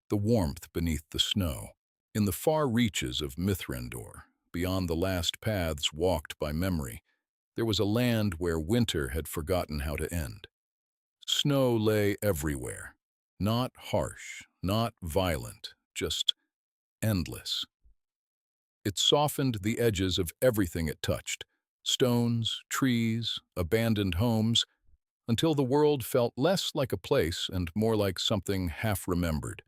the warmth beneath the snow. In the far reaches of Mithrandor, beyond the last paths walked by memory, there was a land where winter had forgotten how to end. Snow lay everywhere, not harsh, not violent, just endless. It softened the edges of everything it touched, stones, trees, abandoned homes, until the world felt less like a place and more like something half-remembered.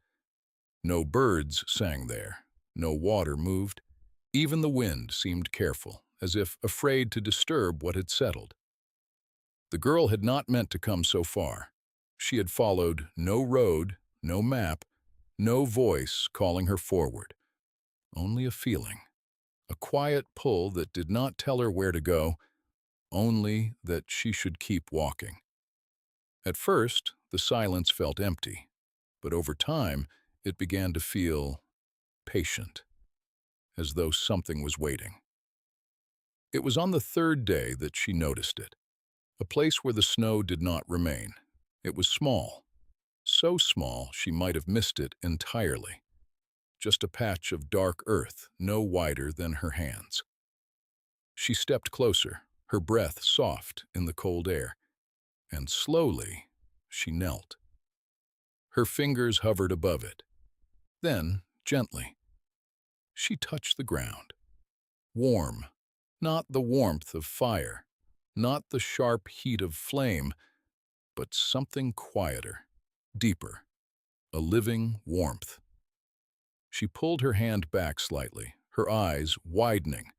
No birds sang there, no water moved. Even the wind seemed careful, as if afraid to disturb what had settled. The girl had not meant to come so far. She had followed no road, no map, no voice calling her forward. Only a feeling, a quiet pull that did not tell her where to go, only that she should keep walking. At first, the silence felt empty, but over time, it began to feel patient, as though something was waiting. It was on the third day that she noticed it, a place where the snow did not remain. It was small, so small she might have missed it entirely. Just a patch of dark earth, no wider than her hands. She stepped closer, her breath soft in the cold air, and slowly she knelt. Her fingers hovered above it. Then, gently, she touched the ground. Warm, not the warmth of fire, not the sharp heat of flame, but something quieter, deeper, a living warmth. She pulled her hand back slightly, her eyes widening,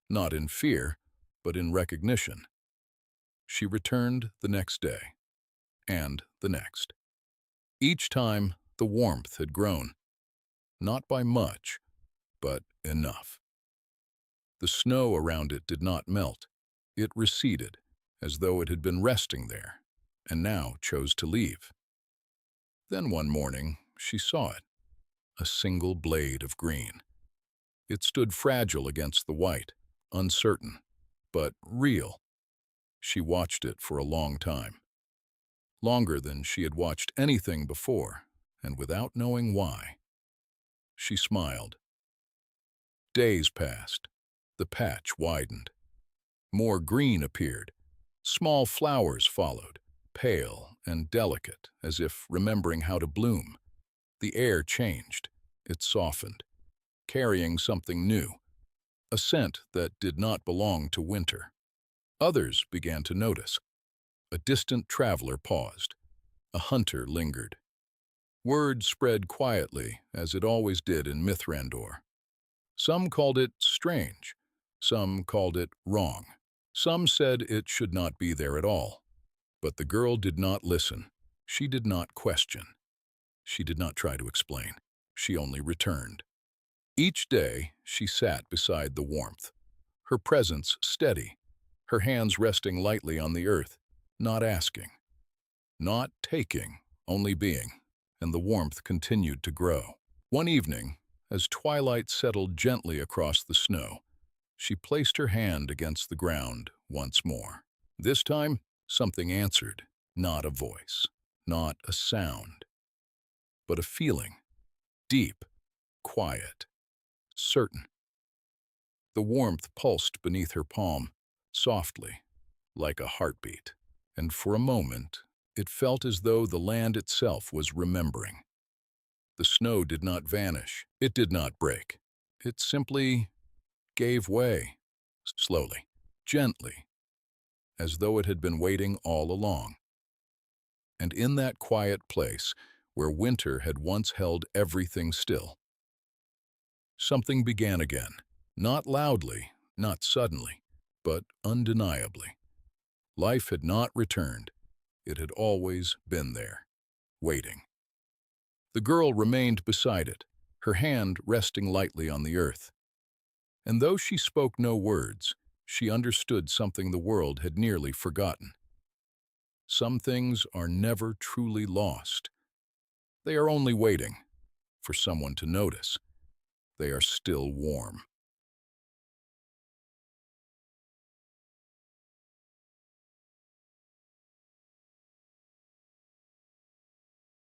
not in fear, but in recognition. She returned the next day, and the next. Each time, the warmth had grown, not by much, but enough. The snow around it did not melt. It receded, as though it had been resting there, and now chose to leave. Then one morning, she saw it, a single blade of green. It stood fragile against the white, uncertain, but real. She watched it for a long time, longer than she had watched anything before, and without knowing why. She smiled. Days passed. The patch widened. More green appeared. Small flowers followed, pale and delicate, as if remembering how to bloom. The air changed. It softened, carrying something new, a scent that did not belong to winter. Others began to notice. A distant traveler paused. A hunter lingered. Word spread quietly, as it always did in Mithrandor. Some called it strange. Some called it wrong. Some said it should not be there at all. But the girl did not listen. She did not question. She did not try to explain. She only returned. Each day, she sat beside the warmth, her presence steady, her hands resting lightly on the earth, not asking, not taking, only being, and the warmth continued to grow. One evening, as twilight settled gently across the snow, she placed her hand against the ground once more. This time, something answered, not a voice, not a sound, but a feeling, deep, quiet, certain. The warmth pulsed beneath her palm, softly, like a heartbeat, and for a moment, it felt as though the land itself was remembering. The snow did not vanish. It did not break. It simply gave way, slowly, gently, as though it had been waiting all along. And in that quiet place, where winter had once held everything still, something began again, not loudly, not suddenly, but undeniably. Life had not returned. It had always been there, waiting. The girl remained beside it, her hand resting lightly on the earth. And though she spoke no words, she understood something the world had nearly forgotten. Some things are never truly lost. They are only waiting for someone to notice. They are still warm.